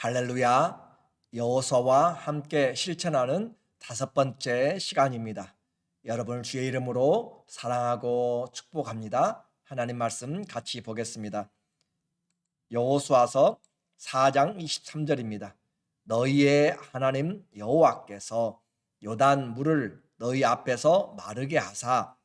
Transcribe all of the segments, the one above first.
할렐루야, 여호수아와 함께 실천하는 5번째 시간입니다. 여러분을 주의 이름으로 사랑하고 축복합니다. 하나님 말씀 같이 보겠습니다. 여호수아서 4장 23절입니다. 너희의 하나님 여호와께서 요단 물을 너희 앞에서 마르게 하사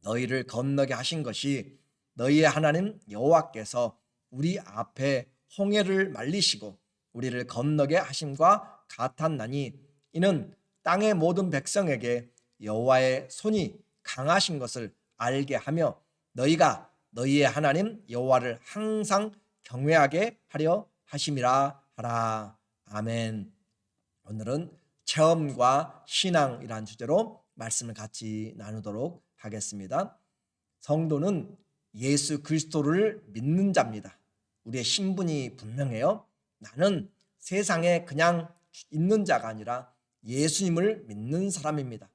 너희를 건너게 하신 것이 너희의 하나님 여호와께서 우리 앞에 홍해를 말리시고 우리를 건너게 하심과 같았나니 이는 땅의 모든 백성에게 여호와의 손이 강하신 것을 알게 하며 너희가 너희의 하나님 여호와를 항상 경외하게 하려 하심이라 하라. 아멘. 오늘은 체험과 신앙이란 주제로 말씀을 같이 나누도록 하겠습니다. 성도는 예수 그리스도를 믿는 자입니다. 우리의 신분이 분명해요. 나는 세상에 그냥 있는 자가 아니라 예수님을 믿는 사람입니다.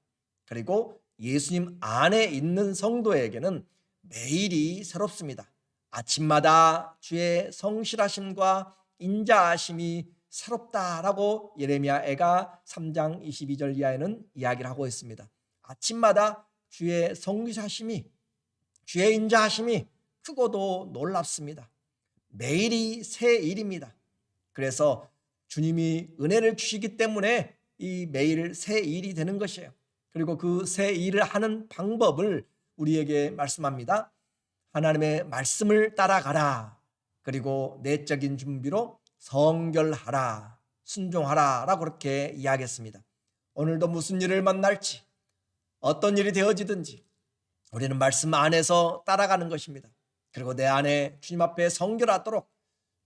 그리고 예수님 안에 있는 성도에게는 매일이 새롭습니다. 아침마다 주의 성실하심과 인자하심이 새롭다라고 예레미야가 3장 22절 이하에는 이야기를 하고 있습니다. 아침마다 주의 성실하심이, 주의 인자하심이 크고도 놀랍습니다. 매일이 새 일입니다. 그래서 주님이 은혜를 주시기 때문에 이 매일 새 일이 되는 것이에요. 그리고 그 새 일을 하는 방법을 우리에게 말씀합니다. 하나님의 말씀을 따라가라. 그리고 내적인 준비로 성결하라, 순종하라 라고 그렇게 이야기했습니다. 오늘도 무슨 일을 만날지, 어떤 일이 되어지든지 우리는 말씀 안에서 따라가는 것입니다. 그리고 내 안에 주님 앞에 성결하도록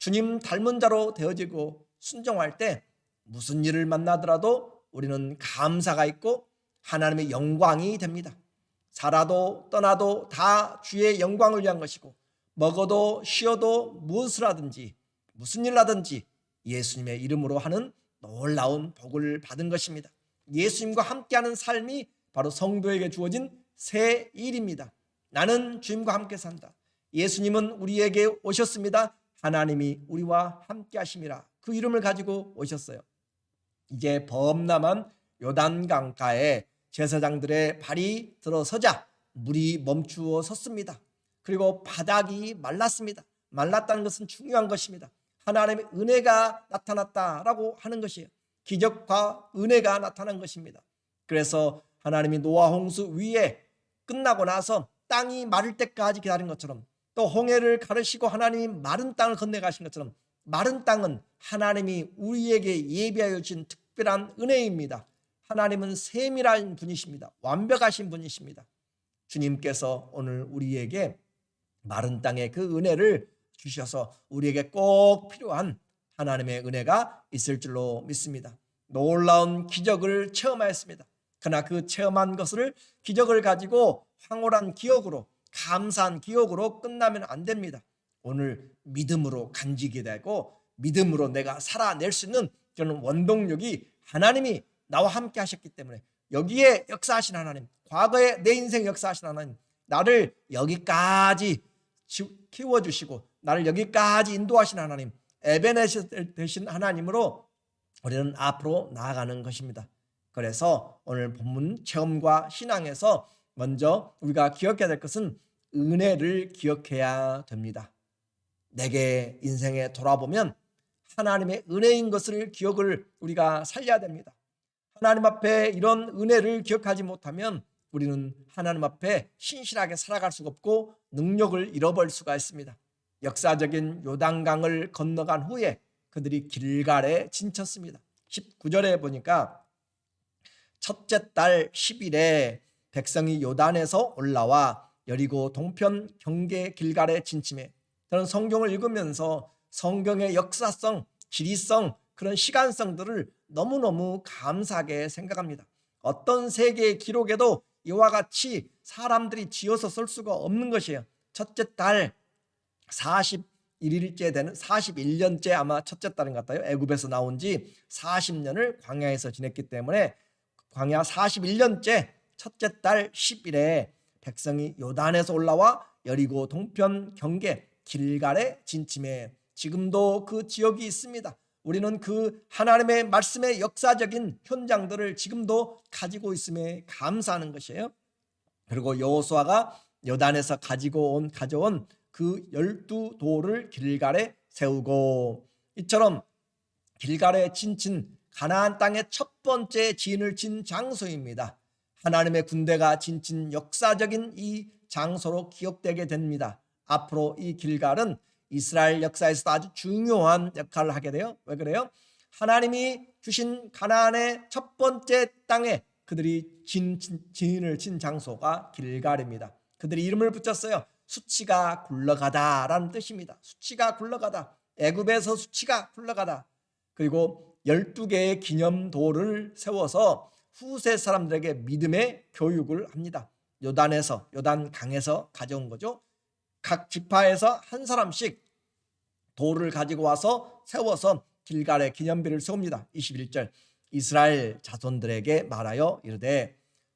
주님 닮은 자로 되어지고 순종할 때 무슨 일을 만나더라도 우리는 감사가 있고 하나님의 영광이 됩니다. 살아도 떠나도 다 주의 영광을 위한 것이고 먹어도 쉬어도 무엇을 하든지 무슨 일 하든지 예수님의 이름으로 하는 놀라운 복을 받은 것입니다. 예수님과 함께하는 삶이 바로 성도에게 주어진 새 일입니다. 나는 주님과 함께 산다. 예수님은 우리에게 오셨습니다. 하나님이 우리와 함께 하심이라 그 이름을 가지고 오셨어요. 이제 범람한 요단강가에 제사장들의 발이 들어서자 물이 멈추어 섰습니다. 그리고 바닥이 말랐습니다. 말랐다는 것은 중요한 것입니다. 하나님의 은혜가 나타났다라고 하는 것이에요. 기적과 은혜가 나타난 것입니다. 그래서 하나님이 노아 홍수 위에 끝나고 나서 땅이 마를 때까지 기다린 것처럼 또 홍해를 가르시고 하나님이 마른 땅을 건너가신 것처럼 마른 땅은 하나님이 우리에게 예비하여 주신 특별한 은혜입니다. 하나님은 세밀한 분이십니다. 완벽하신 분이십니다. 주님께서 오늘 우리에게 마른 땅의 그 은혜를 주셔서 우리에게 꼭 필요한 하나님의 은혜가 있을 줄로 믿습니다. 놀라운 기적을 체험하였습니다. 그러나 그 체험한 것을 기적을 가지고 황홀한 기억으로 감사한 기억으로 끝나면 안 됩니다. 오늘 믿음으로 간직이 되고 믿음으로 내가 살아낼 수 있는 저는 원동력이 하나님이 나와 함께 하셨기 때문에 여기에 역사하신 하나님, 과거에 내 인생 역사하신 하나님, 나를 여기까지 키워주시고 나를 여기까지 인도하신 하나님, 에베네zer 되신 하나님으로 우리는 앞으로 나아가는 것입니다. 그래서 오늘 본문 체험과 신앙에서 먼저 우리가 기억해야 될 것은 은혜를 기억해야 됩니다. 내게 인생에 돌아보면 하나님의 은혜인 것을 기억을 우리가 살려야 됩니다. 하나님 앞에 이런 은혜를 기억하지 못하면 우리는 하나님 앞에 신실하게 살아갈 수가 없고 능력을 잃어버릴 수가 있습니다. 역사적인 요단강을 건너간 후에 그들이 길갈에 진쳤습니다. 19절에 보니까 첫째 달 10일에 백성이 요단에서 올라와 여리고 동편 경계 길갈에 진침해. 저는 성경을 읽으면서 성경의 역사성, 지리성, 그런 시간성들을 너무너무 감사하게 생각합니다. 어떤 세계의 기록에도 이와 같이 사람들이 지어서 쓸 수가 없는 것이에요. 첫째 달 41일째 되는 41년째 아마 첫째 달인 것 같아요. 애굽에서 나온 지 40년을 광야에서 지냈기 때문에 광야 41년째 첫째 달 10일에 백성이 요단에서 올라와 여리고 동편 경계 길갈에 진침해. 지금도 그 지역이 있습니다. 우리는 그 하나님의 말씀의 역사적인 현장들을 지금도 가지고 있음에 감사하는 것이에요. 그리고 여호수아가 요단에서 가져온 그 12돌을 길갈에 세우고, 이처럼 길갈에 진친 가나안 땅의 첫 번째 진을 친 장소입니다. 하나님의 군대가 진친 역사적인 이 장소로 기억되게 됩니다. 앞으로 이 길갈은 이스라엘 역사에서도 아주 중요한 역할을 하게 돼요. 왜 그래요? 하나님이 주신 가나안의 첫 번째 땅에 그들이 진을 친 장소가 길갈입니다. 그들이 이름을 붙였어요. 수치가 굴러가다라는 뜻입니다. 수치가 굴러가다. 애굽에서 수치가 굴러가다. 그리고 12개의 기념돌을 세워서 후세 사람들에게 믿음의 교육을 합니다. 요단강에서 가져온 거죠. 각 지파에서 한 사람씩 돌을 가지고 와서 세워서 길갈에 기념비를 세웁니다. 21절 이스라엘 자손들에게 말하여 이르되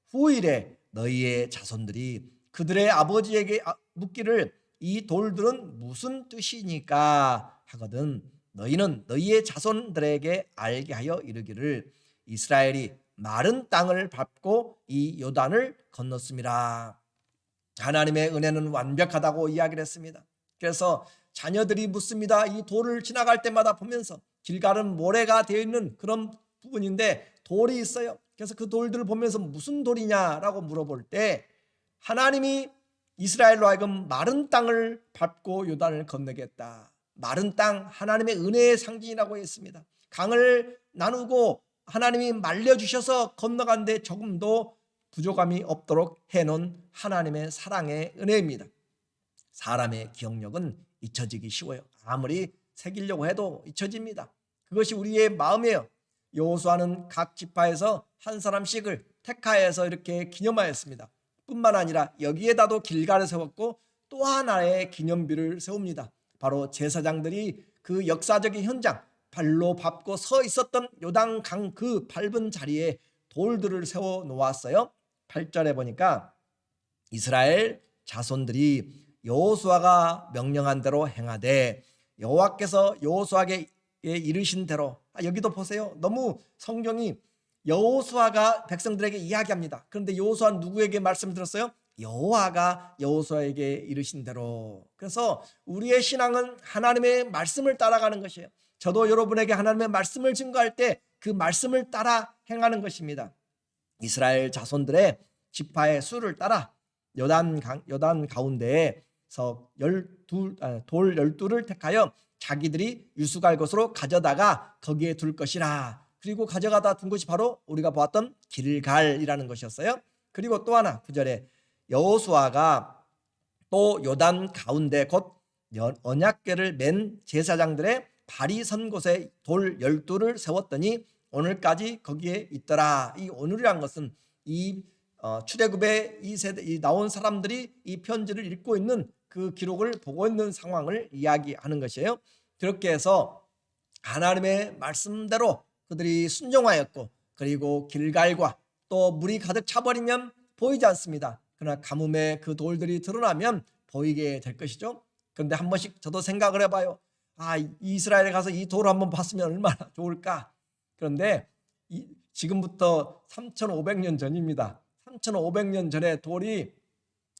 후일에 너희의 자손들이 그들의 아버지에게 묻기를 이 돌들은 무슨 뜻이니까 하거든 너희는 너희의 자손들에게 알게 하여 이르기를 이스라엘이 마른 땅을 밟고 이 요단을 건넜습니다. 하나님의 은혜는 완벽하다고 이야기를 했습니다. 그래서 자녀들이 묻습니다. 이 돌을 지나갈 때마다 보면서 길갈은 모래가 되어 있는 그런 부분인데 돌이 있어요. 그래서 그 돌들을 보면서 무슨 돌이냐라고 물어볼 때 하나님이 이스라엘로 하여금 마른 땅을 밟고 요단을 건너겠다. 마른 땅 하나님의 은혜의 상징이라고 했습니다. 강을 나누고 하나님이 말려주셔서 건너간데 조금도 부족함이 없도록 해놓은 하나님의 사랑의 은혜입니다. 사람의 기억력은 잊혀지기 쉬워요. 아무리 새기려고 해도 잊혀집니다. 그것이 우리의 마음이에요. 여호수아는 각 지파에서 한 사람씩을 택하여서 이렇게 기념하였습니다. 뿐만 아니라 여기에다도 길갈을 세웠고 또 하나의 기념비를 세웁니다. 바로 제사장들이 그 역사적인 현장 발로 밟고 서 있었던 요단강 그 밟은 자리에 돌들을 세워 놓았어요. 8절에 보니까 이스라엘 자손들이 여호수아가 명령한 대로 행하되 여호와께서 여호수아에게 이르신 대로 여기도 보세요. 너무 성경이 여호수아가 백성들에게 이야기합니다. 그런데 여호수아는 누구에게 말씀을 들었어요? 여호와가 여호수아에게 이르신 대로. 그래서 우리의 신앙은 하나님의 말씀을 따라가는 것이에요. 저도 여러분에게 하나님의 말씀을 증거할 때 그 말씀을 따라 행하는 것입니다. 이스라엘 자손들의 지파의 수를 따라 요단 가운데에서 돌 12를 택하여 자기들이 유숙할 것으로 가져다가 거기에 둘 것이라. 그리고 가져가다 둔 것이 바로 우리가 보았던 길갈이라는 것이었어요. 그리고 또 하나 9절에 여호수아가 또 요단 가운데 곧 언약궤를 맨 제사장들의 발이 선 곳에 돌 12를 세웠더니 오늘까지 거기에 있더라. 이 오늘이란 것은 이 출애굽의 이 세대 이 나온 사람들이 이 편지를 읽고 있는 그 기록을 보고 있는 상황을 이야기하는 것이에요. 그렇게 해서 하나님의 말씀대로 그들이 순종하였고, 그리고 길갈과 또 물이 가득 차버리면 보이지 않습니다. 그러나 가뭄에 그 돌들이 드러나면 보이게 될 것이죠. 그런데 한 번씩 저도 생각을 해봐요. 이스라엘에 가서 이 돌을 한번 봤으면 얼마나 좋을까. 그런데 지금부터 3,500년 전입니다. 3,500년 전에 돌이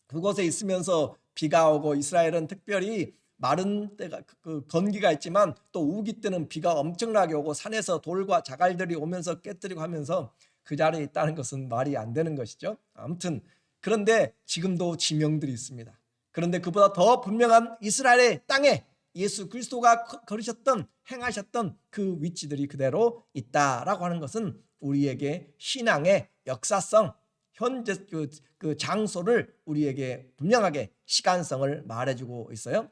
그곳에 있으면서 비가 오고, 이스라엘은 특별히 마른 때가 그 건기가 있지만 또 우기 때는 비가 엄청나게 오고 산에서 돌과 자갈들이 오면서 깨뜨리고 하면서 그 자리에 있다는 것은 말이 안 되는 것이죠. 아무튼 그런데 지금도 지명들이 있습니다. 그런데 그보다 더 분명한 이스라엘의 땅에 예수 그리스도가 걸으셨던 행하셨던 그 위치들이 그대로 있다라고 하는 것은 우리에게 신앙의 역사성, 현재 그 장소를 우리에게 분명하게 시간성을 말해주고 있어요.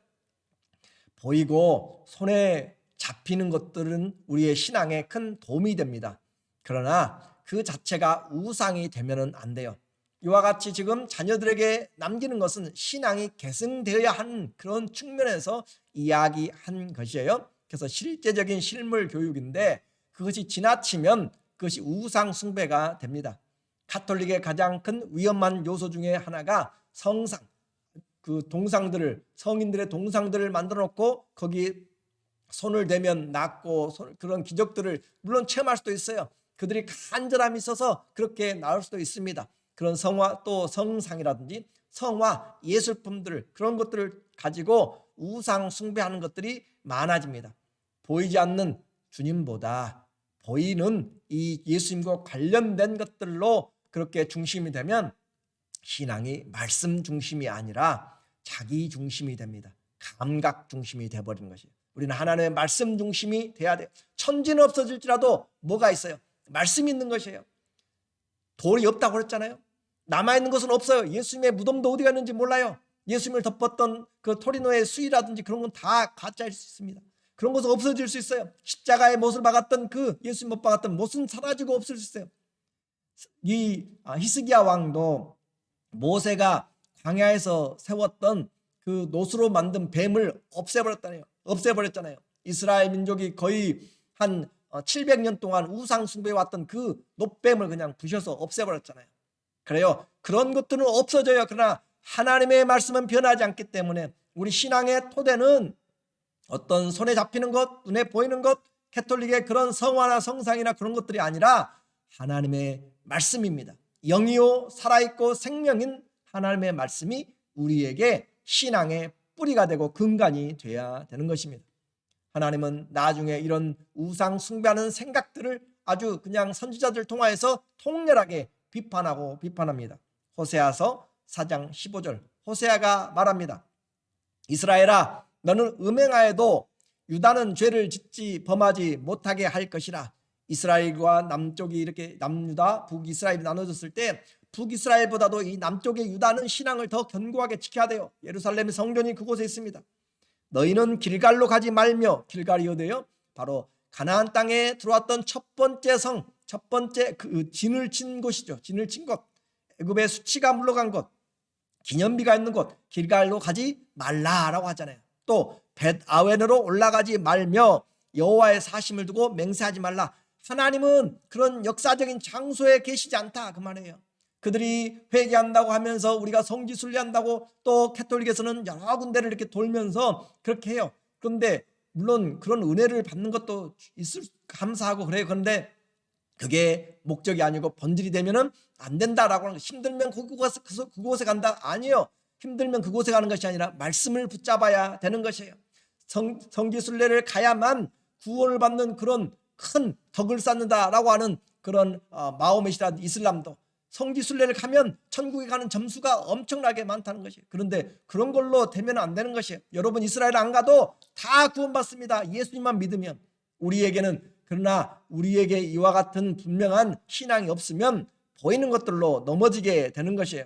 보이고 손에 잡히는 것들은 우리의 신앙에 큰 도움이 됩니다. 그러나 그 자체가 우상이 되면은 안 돼요. 이와 같이 지금 자녀들에게 남기는 것은 신앙이 계승되어야 하는 그런 측면에서 이야기한 것이에요. 그래서 실제적인 실물 교육인데 그것이 지나치면 그것이 우상 숭배가 됩니다. 가톨릭의 가장 큰 위험한 요소 중에 하나가 성상, 그 동상들을, 성인들의 동상들을 만들어 놓고 거기 손을 대면 낫고 그런 기적들을 물론 체험할 수도 있어요. 그들이 간절함이 있어서 그렇게 나올 수도 있습니다. 그런 성화 또 성상이라든지 성화 예술품들 그런 것들을 가지고 우상 숭배하는 것들이 많아집니다. 보이지 않는 주님보다 보이는 이 예수님과 관련된 것들로 그렇게 중심이 되면 신앙이 말씀 중심이 아니라 자기 중심이 됩니다. 감각 중심이 되어버리는 것이에요. 우리는 하나님의 말씀 중심이 돼야 돼요. 천지는 없어질지라도 뭐가 있어요? 말씀이 있는 것이에요. 돌이 없다고 그랬잖아요. 남아있는 것은 없어요. 예수님의 무덤도 어디 갔는지 몰라요. 예수님을 덮었던 그 토리노의 수위라든지 그런 건 다 가짜일 수 있습니다. 그런 것은 없어질 수 있어요. 십자가의 못을 박았던 그 예수님 못 박았던 못은 사라지고 없을 수 있어요. 이 히스기야 왕도 모세가 광야에서 세웠던 그 노수로 만든 뱀을 없애버렸잖아요. 이스라엘 민족이 거의 한 700년 동안 우상 숭배해 왔던 그 놋뱀을 그냥 부셔서 없애버렸잖아요. 그래요. 그런 것들은 없어져요. 그러나 하나님의 말씀은 변하지 않기 때문에 우리 신앙의 토대는 어떤 손에 잡히는 것, 눈에 보이는 것, 캐톨릭의 그런 성화나 성상이나 그런 것들이 아니라 하나님의 말씀입니다. 영이요 살아있고 생명인 하나님의 말씀이 우리에게 신앙의 뿌리가 되고 근간이 돼야 되는 것입니다. 하나님은 나중에 이런 우상 숭배하는 생각들을 아주 그냥 선지자들 통하여서 통렬하게 비판합니다. 호세아서 4장 15절 호세아가 말합니다. 이스라엘아 너는 음행하여도 유다는 죄를 짓지 범하지 못하게 할 것이라. 이스라엘과 남쪽이 이렇게 남유다 북이스라엘이 나눠졌을 때 북이스라엘보다도 이 남쪽의 유다는 신앙을 더 견고하게 지켜야 돼요. 예루살렘의 성전이 그곳에 있습니다. 너희는 길갈로 가지 말며, 길갈이 어디예요? 바로 가나안 땅에 들어왔던 첫 번째 성, 첫 번째 그 진을 친 곳이죠. 진을 친 곳, 애굽의 수치가 물러간 곳, 기념비가 있는 곳, 길갈로 가지 말라라고 하잖아요. 또 벳아웬으로 올라가지 말며 여호와의 사심을 두고 맹세하지 말라. 하나님은 그런 역사적인 장소에 계시지 않다 그 말이에요. 그들이 회개한다고 하면서 우리가 성지순례한다고 또 캐톨릭에서는 여러 군데를 이렇게 돌면서 그렇게 해요. 그런데 물론 그런 은혜를 받는 것도 있을 감사하고 그래요. 그런데 그게 목적이 아니고 본질이 되면은 안 된다라고 하는 거. 힘들면 그곳에 간다? 아니요. 힘들면 그곳에 가는 것이 아니라 말씀을 붙잡아야 되는 것이에요. 성지순례를 가야만 구원을 받는 그런 큰 덕을 쌓는다라고 하는 그런 마호메시라 이슬람도 성지순례를 가면 천국에 가는 점수가 엄청나게 많다는 것이에요. 그런데 그런 걸로 되면 안 되는 것이에요. 여러분 이스라엘 안 가도 다 구원받습니다. 예수님만 믿으면. 그러나 우리에게 이와 같은 분명한 신앙이 없으면 보이는 것들로 넘어지게 되는 것이에요.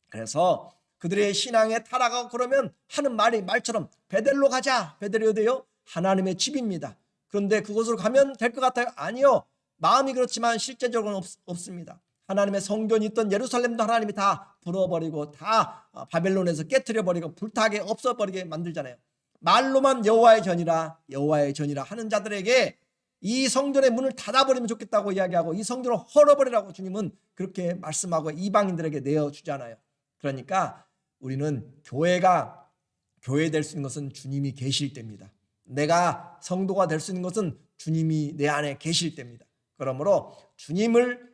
그래서 그들의 신앙에 타락하고 그러면 하는 말처럼 베델로 가자. 베델이 어디예요? 하나님의 집입니다. 그런데 그곳으로 가면 될 것 같아요? 아니요. 마음이 그렇지만 실제적으로는 없습니다. 하나님의 성전이 있던 예루살렘도 하나님이 다 불어버리고 다 바벨론에서 깨트려버리고 불타게 없어버리게 만들잖아요. 말로만 여호와의 전이라 하는 자들에게 이 성전의 문을 닫아버리면 좋겠다고 이야기하고 이 성전을 헐어버리라고 주님은 그렇게 말씀하고 이방인들에게 내어주잖아요. 그러니까 우리는 교회 될 수 있는 것은 주님이 계실 때입니다. 내가 성도가 될 수 있는 것은 주님이 내 안에 계실 때입니다. 그러므로 주님을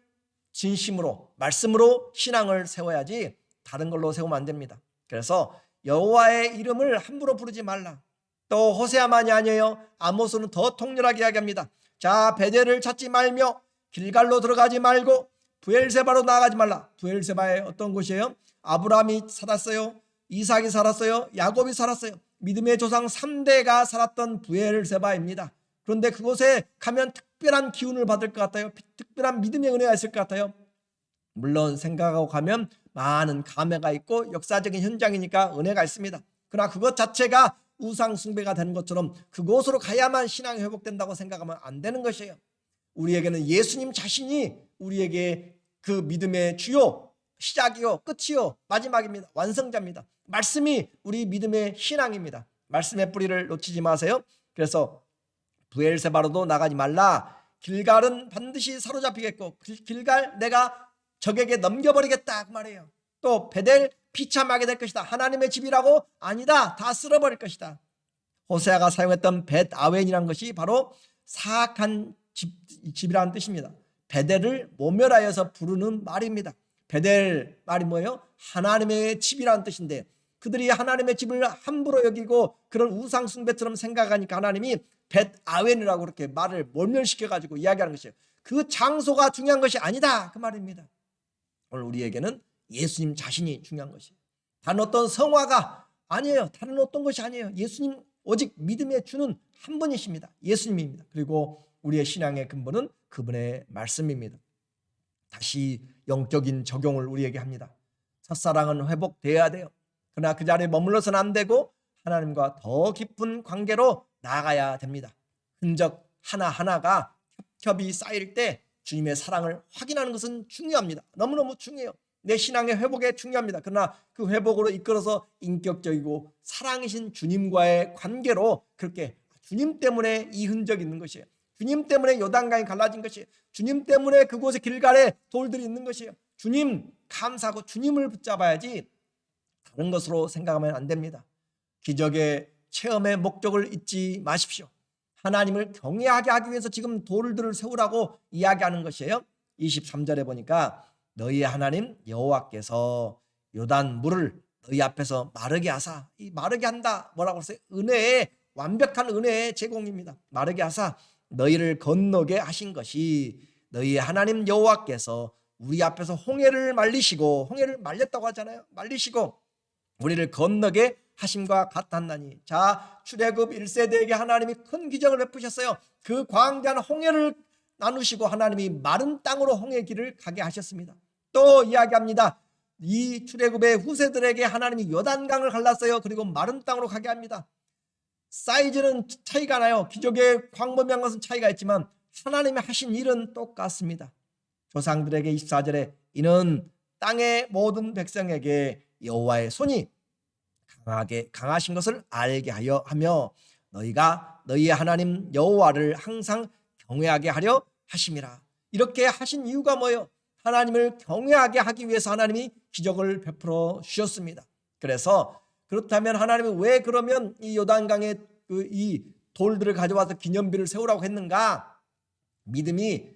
진심으로 말씀으로 신앙을 세워야지 다른 걸로 세우면 안 됩니다. 그래서 여호와의 이름을 함부로 부르지 말라. 또 호세아만이 아니에요. 아모스는 더 통렬하게 이야기합니다. 자, 베델을 찾지 말며 길갈로 들어가지 말고 브엘세바로 나아가지 말라. 브엘세바의 어떤 곳이에요? 아브라함이 살았어요. 이삭이 살았어요. 야곱이 살았어요. 믿음의 조상 3대가 살았던 브엘세바입니다. 그런데 그곳에 가면 특별한 기운을 받을 것 같아요. 특별한 믿음의 은혜가 있을 것 같아요. 물론 생각하고 가면 많은 감회가 있고 역사적인 현장이니까 은혜가 있습니다. 그러나 그것 자체가 우상 숭배가 되는 것처럼 그곳으로 가야만 신앙이 회복된다고 생각하면 안 되는 것이에요. 우리에게는 예수님 자신이 우리에게 그 믿음의 주요 시작이요 끝이요 마지막입니다. 완성자입니다. 말씀이 우리 믿음의 신앙입니다. 말씀의 뿌리를 놓치지 마세요. 그래서 브엘세바로도 나가지 말라. 길갈은 반드시 사로잡히겠고 길갈 내가 적에게 넘겨버리겠다 그 말이에요. 또 베델 비참하게 될 것이다. 하나님의 집이라고? 아니다. 다 쓸어버릴 것이다. 호세아가 사용했던 벳아웬이라는 것이 바로 사악한 집이라는 뜻입니다. 베델을 모멸하여서 부르는 말입니다. 베델 말이 뭐예요? 하나님의 집이라는 뜻인데, 그들이 하나님의 집을 함부로 여기고 그런 우상 숭배처럼 생각하니까 하나님이 벳아웬이라고 그렇게 말을 몰멸시켜 가지고 이야기하는 것이에요. 그 장소가 중요한 것이 아니다, 그 말입니다. 오늘 우리에게는 예수님 자신이 중요한 것이에요. 다른 어떤 성화가 아니에요. 다른 어떤 것이 아니에요. 예수님, 오직 믿음의 주는 한 분이십니다. 예수님입니다. 그리고 우리의 신앙의 근본은 그분의 말씀입니다. 다시 영적인 적용을 우리에게 합니다. 첫사랑은 회복되어야 돼요. 그러나 그 자리에 머물러서는 안 되고 하나님과 더 깊은 관계로 나아가야 됩니다. 흔적 하나하나가 협이 쌓일 때 주님의 사랑을 확인하는 것은 중요합니다. 너무너무 중요해요. 내 신앙의 회복에 중요합니다. 그러나 그 회복으로 이끌어서 인격적이고 사랑이신 주님과의 관계로, 그렇게 주님 때문에 이 흔적이 있는 것이에요. 주님 때문에 요단강이 갈라진 것이에요. 주님 때문에 그곳에 길갈에 돌들이 있는 것이에요. 주님 감사하고 주님을 붙잡아야지 다른 것으로 생각하면 안 됩니다. 기적의 체험의 목적을 잊지 마십시오. 하나님을 경외하게 하기 위해서 지금 돌들을 세우라고 이야기하는 것이에요. 23절에 보니까 너희의 하나님 여호와께서 요단 물을 너희 앞에서 마르게 하사, 이 마르게 한다 뭐라고 했어요? 은혜의, 완벽한 은혜의 제공입니다. 마르게 하사 너희를 건너게 하신 것이, 너희의 하나님 여호와께서 우리 앞에서 홍해를 말리시고, 홍해를 말렸다고 하잖아요. 말리시고 우리를 건너게 하심과 같았나니. 자, 출애굽 1세대에게 하나님이 큰 기적을 베푸셨어요. 그 광대한 홍해를 나누시고 하나님이 마른 땅으로 홍해 길을 가게 하셨습니다. 또 이야기합니다. 이 출애굽의 후세들에게 하나님이 요단강을 갈랐어요. 그리고 마른 땅으로 가게 합니다. 사이즈는 차이가 나요. 기적의 광범위한 것은 차이가 있지만 하나님이 하신 일은 똑같습니다. 조상들에게 24절에 이는 땅의 모든 백성에게 여호와의 손이 강하신 것을 알게 하며 너희가 너희의 하나님 여호와를 항상 경외하게 하려 하심이라. 이렇게 하신 이유가 뭐예요? 하나님을 경외하게 하기 위해서 하나님이 기적을 베풀어 주셨습니다. 그래서 그렇다면 하나님이 왜 그러면 이 요단강에 이 돌들을 가져와서 기념비를 세우라고 했는가? 믿음이,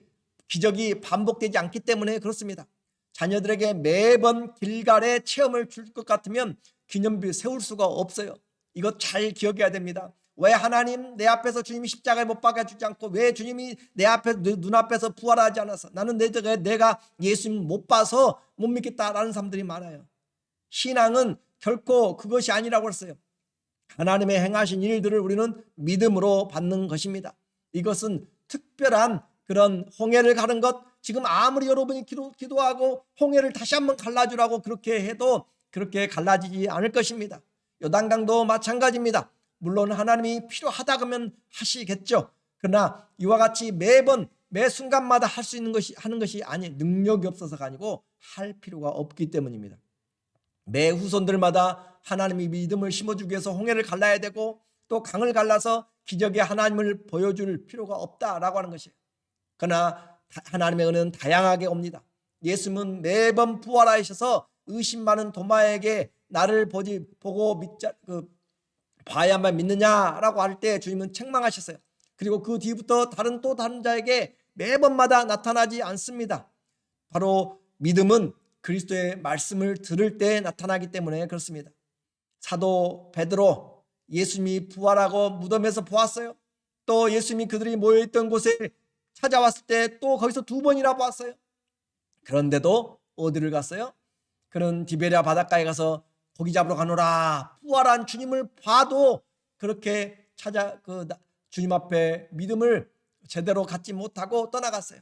기적이 반복되지 않기 때문에 그렇습니다. 자녀들에게 매번 길갈의 체험을 줄 것 같으면 기념비 세울 수가 없어요. 이거 잘 기억해야 됩니다. 왜 하나님 내 앞에서 주님이 십자가에 못 박아주지 않고, 왜 주님이 내 앞에 눈앞에서 부활하지 않아서, 나는 내가 예수님 못 봐서 못 믿겠다라는 사람들이 많아요. 신앙은 결코 그것이 아니라고 했어요. 하나님의 행하신 일들을 우리는 믿음으로 받는 것입니다. 이것은 특별한 그런 홍해를 가는 것, 지금 아무리 여러분이 기도하고 홍해를 다시 한번 갈라주라고 그렇게 해도 그렇게 갈라지지 않을 것입니다. 요단강도 마찬가지입니다. 물론 하나님이 필요하다 그러면 하시겠죠. 그러나 이와 같이 매번 매 순간마다 할 수 있는 것이, 하는 것이 아니, 능력이 없어서가 아니고 할 필요가 없기 때문입니다. 매 후손들마다 하나님이 믿음을 심어주기 위해서 홍해를 갈라야 되고 또 강을 갈라서 기적의 하나님을 보여줄 필요가 없다라고 하는 것이에요. 그러나 하나님의 은혜는 다양하게 옵니다. 예수님은 매번 부활하셔서 의심 많은 도마에게 나를 보고 봐야만 믿느냐라고 할 때 주님은 책망하셨어요. 그리고 그 뒤부터 다른 자에게 매번마다 나타나지 않습니다. 바로 믿음은 그리스도의 말씀을 들을 때 나타나기 때문에 그렇습니다. 사도 베드로, 예수님이 부활하고 무덤에서 보았어요. 또 예수님이 그들이 모여있던 곳에 찾아왔을 때 또 거기서 2번이나 보았어요. 그런데도 어디를 갔어요? 그는 디베랴 바닷가에 가서 고기 잡으러 가노라. 부활한 주님을 봐도 그렇게 주님 앞에 믿음을 제대로 갖지 못하고 떠나갔어요.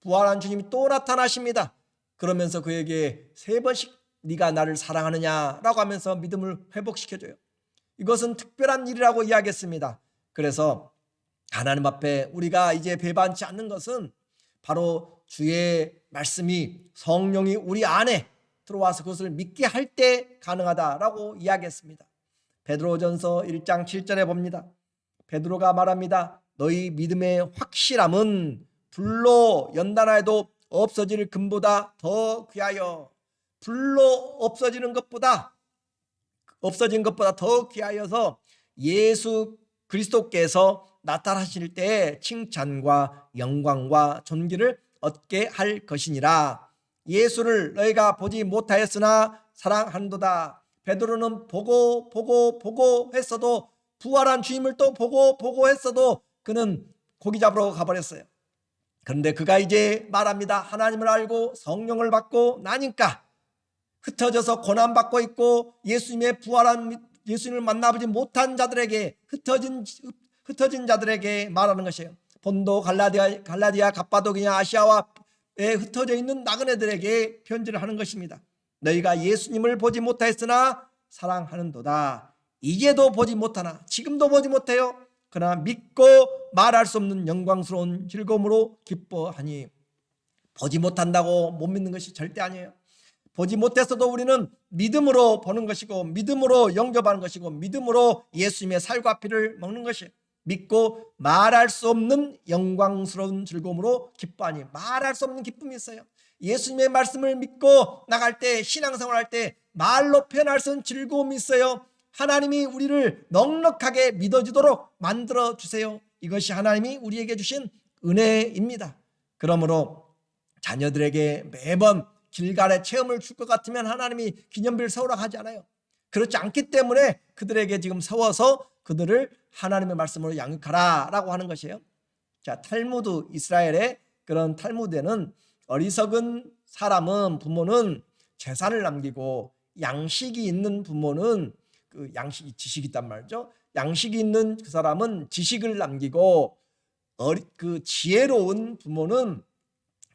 부활한 주님이 또 나타나십니다. 그러면서 그에게 3번씩 네가 나를 사랑하느냐라고 하면서 믿음을 회복시켜줘요. 이것은 특별한 일이라고 이야기했습니다. 그래서 하나님 앞에 우리가 이제 배반치 않는 것은 바로 주의 말씀이, 성령이 우리 안에 들어와서 그것을 믿게 할 때 가능하다라고 이야기했습니다. 베드로전서 1장 7절에 봅니다. 베드로가 말합니다. 너희 믿음의 확실함은 불로 연단하여도 없어질 금보다 더 귀하여, 불로 없어진 것보다 더 귀하여서 예수 그리스도께서 나타나실 때에 칭찬과 영광과 존귀를 얻게 할 것이니라. 예수를 너희가 보지 못하였으나 사랑한도다. 베드로는 보고 했어도, 부활한 주님을 또 보고 했어도 그는 고기 잡으러 가버렸어요. 그런데 그가 이제 말합니다. 하나님을 알고 성령을 받고 나니까 흩어져서 고난받고 있고 예수님의 부활한 예수님을 만나보지 못한 자들에게, 흩어진 자들에게 말하는 것이에요. 본도, 갈라디아, 갑바도기냐, 아시아와 흩어져 있는 나그네들에게 편지를 하는 것입니다. 너희가 예수님을 보지 못하였으나 사랑하는도다. 이제도 보지 못하나, 지금도 보지 못해요. 그러나 믿고 말할 수 없는 영광스러운 즐거움으로 기뻐하니. 보지 못한다고 못 믿는 것이 절대 아니에요. 보지 못했어도 우리는 믿음으로 보는 것이고, 믿음으로 영접하는 것이고, 믿음으로 예수님의 살과 피를 먹는 것이에요. 믿고 말할 수 없는 영광스러운 즐거움으로 기뻐하니. 말할 수 없는 기쁨이 있어요. 예수님의 말씀을 믿고 나갈 때, 신앙생활할 때 말로 표현할 수 없는 즐거움이 있어요. 하나님이 우리를 넉넉하게 믿어지도록 만들어주세요. 이것이 하나님이 우리에게 주신 은혜입니다. 그러므로 자녀들에게 매번 길갈의 체험을 줄 것 같으면 하나님이 기념비를 세우라고 하지 않아요. 그렇지 않기 때문에 그들에게 지금 세워서 그들을 하나님의 말씀으로 양육하라 라고 하는 것이에요. 자, 탈무드, 이스라엘의 그런 탈무드에는 어리석은 사람은, 부모는 재산을 남기고, 양식이 있는 부모는 그 양식이 지식이 있단 말이죠. 양식이 있는 그 사람은 지식을 남기고, 그 지혜로운 부모는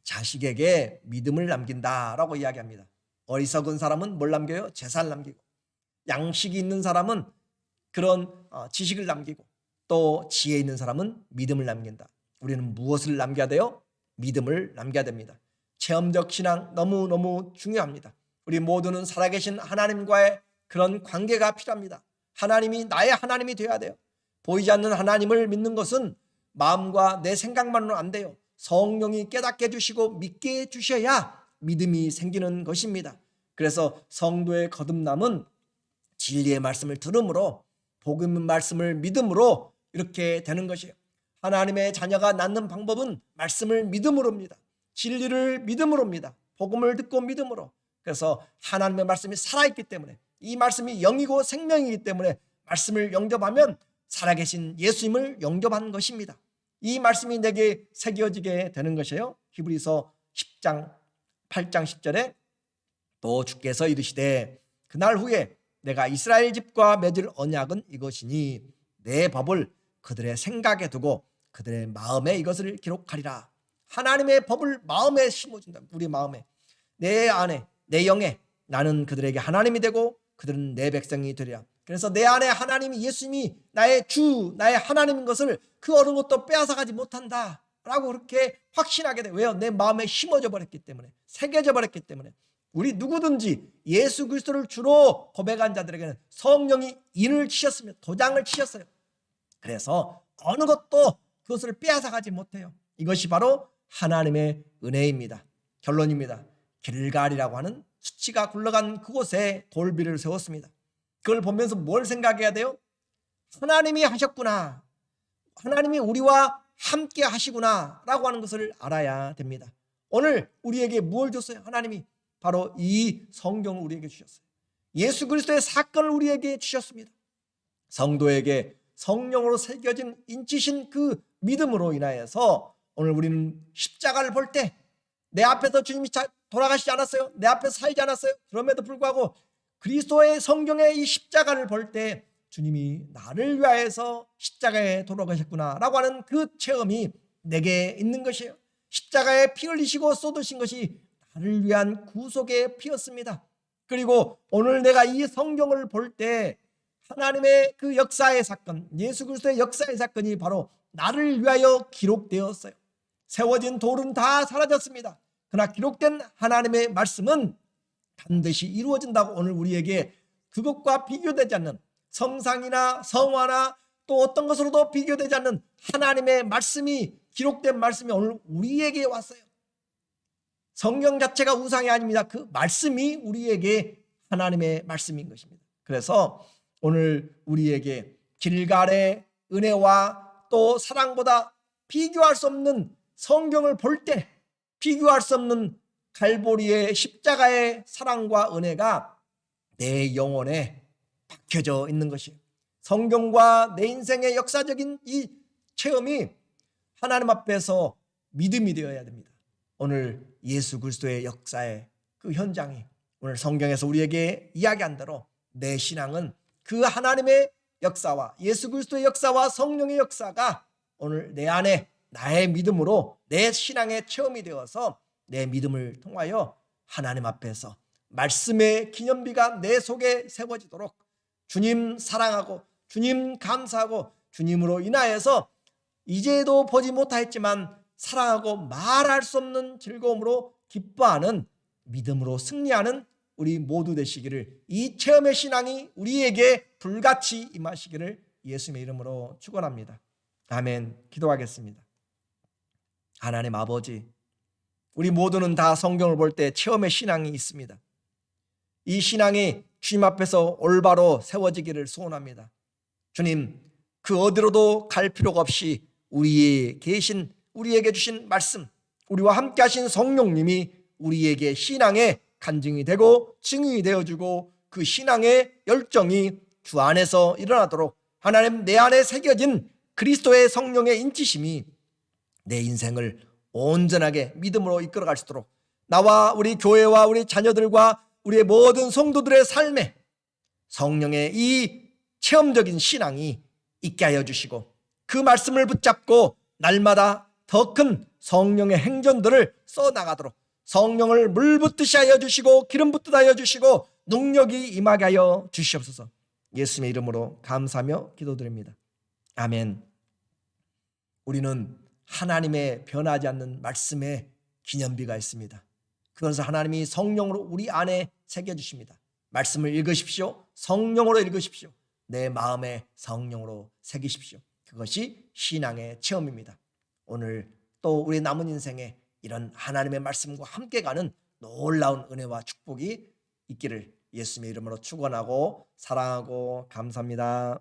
자식에게 믿음을 남긴다라고 이야기합니다. 어리석은 사람은 뭘 남겨요? 재산을 남기고, 양식이 있는 사람은 그런 지식을 남기고, 또 지혜 있는 사람은 믿음을 남긴다. 우리는 무엇을 남겨야 돼요? 믿음을 남겨야 됩니다. 체험적 신앙 너무너무 중요합니다. 우리 모두는 살아계신 하나님과의 그런 관계가 필요합니다. 하나님이 나의 하나님이 되어야 돼요. 보이지 않는 하나님을 믿는 것은 마음과 내 생각만으로는 안 돼요. 성령이 깨닫게 해주시고 믿게 해주셔야 믿음이 생기는 것입니다. 그래서 성도의 거듭남은 진리의 말씀을 들음으로, 복음의 말씀을 믿음으로 이렇게 되는 것이에요. 하나님의 자녀가 낳는 방법은 말씀을 믿음으로입니다. 진리를 믿음으로입니다. 복음을 듣고 믿음으로. 그래서 하나님의 말씀이 살아있기 때문에, 이 말씀이 영이고 생명이기 때문에 말씀을 영접하면 살아계신 예수님을 영접한 것입니다. 이 말씀이 내게 새겨지게 되는 것이에요. 히브리서 10장 8장 10절에 또 주께서 이르시되 그날 후에 내가 이스라엘 집과 맺을 언약은 이것이니 내 법을 그들의 생각에 두고 그들의 마음에 이것을 기록하리라. 하나님의 법을 마음에 심어준다. 우리 마음에, 내 안에, 내 영에 나는 그들에게 하나님이 되고 그들은 내 백성이 되리라. 그래서 내 안에 하나님이, 예수님이 나의 주, 나의 하나님인 것을 그 어느 것도 빼앗아가지 못한다 라고 그렇게 확신하게 돼요. 왜요? 내 마음에 심어져 버렸기 때문에, 새겨져 버렸기 때문에. 우리 누구든지 예수 그리스도를 주로 고백한 자들에게는 성령이 인을 치셨으며 도장을 치셨어요. 그래서 어느 것도 그것을 빼앗아가지 못해요. 이것이 바로 하나님의 은혜입니다. 결론입니다. 길갈이라고 하는 수치가 굴러간 그곳에 돌비를 세웠습니다. 그걸 보면서 뭘 생각해야 돼요? 하나님이 하셨구나, 하나님이 우리와 함께 하시구나 라고 하는 것을 알아야 됩니다. 오늘 우리에게 뭘 줬어요? 하나님이 바로 이 성경을 우리에게 주셨어요. 예수 그리스도의 사건을 우리에게 주셨습니다. 성도에게 성령으로 새겨진 인치신 그 믿음으로 인하여서 오늘 우리는 십자가를 볼 때 내 앞에서 주님이 돌아가시지 않았어요. 내 앞에서 살지 않았어요. 그럼에도 불구하고 그리스도의 성경의 이 십자가를 볼 때 주님이 나를 위하여서 십자가에 돌아가셨구나 라고 하는 그 체험이 내게 있는 것이에요. 십자가에 피 흘리시고 쏟으신 것이 나를 위한 구속의 피였습니다. 그리고 오늘 내가 이 성경을 볼 때 하나님의 그 역사의 사건, 예수 그리스도의 역사의 사건이 바로 나를 위하여 기록되었어요. 세워진 돌은 다 사라졌습니다. 그러나 기록된 하나님의 말씀은 반드시 이루어진다고 오늘 우리에게 그것과 비교되지 않는, 성상이나 성화나 또 어떤 것으로도 비교되지 않는 하나님의 말씀이, 기록된 말씀이 오늘 우리에게 왔어요. 성경 자체가 우상이 아닙니다. 그 말씀이 우리에게 하나님의 말씀인 것입니다. 그래서 오늘 우리에게 길갈의 은혜와 또 사랑보다 비교할 수 없는, 성경을 볼 때 비교할 수 없는 갈보리의 십자가의 사랑과 은혜가 내 영혼에 박혀져 있는 것이에요. 성경과 내 인생의 역사적인 이 체험이 하나님 앞에서 믿음이 되어야 됩니다. 오늘 예수 그리스도의 역사의 그 현장이 오늘 성경에서 우리에게 이야기한 대로 내 신앙은 그 하나님의 역사와 예수 그리스도의 역사와 성령의 역사가 오늘 내 안에 나의 믿음으로 내 신앙의 체험이 되어서 내 믿음을 통하여 하나님 앞에서 말씀의 기념비가 내 속에 세워지도록 주님 사랑하고 주님 감사하고 주님으로 인하여서 이제도 보지 못하였지만 사랑하고 말할 수 없는 즐거움으로 기뻐하는 믿음으로 승리하는 우리 모두 되시기를, 이 체험의 신앙이 우리에게 불같이 임하시기를 예수님의 이름으로 축원합니다. 아멘. 기도하겠습니다. 하나님 아버지, 우리 모두는 다 성경을 볼 때 체험의 신앙이 있습니다. 이 신앙이 주님 앞에서 올바로 세워지기를 소원합니다. 주님, 그 어디로도 갈 필요가 없이 우리에게 주신 말씀, 우리와 함께 하신 성령님이 우리에게 신앙의 간증이 되고 증인이 되어주고 그 신앙의 열정이 주 안에서 일어나도록 하나님 내 안에 새겨진 그리스도의 성령의 인치심이 내 인생을 온전하게 믿음으로 이끌어갈 수 있도록 나와 우리 교회와 우리 자녀들과 우리의 모든 성도들의 삶에 성령의 이 체험적인 신앙이 있게 하여 주시고 그 말씀을 붙잡고 날마다 더 큰 성령의 행전들을 써나가도록 성령을 물 붓듯이 하여 주시고 기름 붓듯 하여 주시고 능력이 임하게 하여 주시옵소서. 예수님의 이름으로 감사하며 기도드립니다. 아멘. 우리는 하나님의 변하지 않는 말씀에 기념비가 있습니다. 그것을 하나님이 성령으로 우리 안에 새겨주십니다. 말씀을 읽으십시오. 성령으로 읽으십시오. 내 마음에 성령으로 새기십시오. 그것이 신앙의 체험입니다. 오늘 또 우리 남은 인생에 이런 하나님의 말씀과 함께 가는 놀라운 은혜와 축복이 있기를 예수님의 이름으로 축원하고 사랑하고 감사합니다.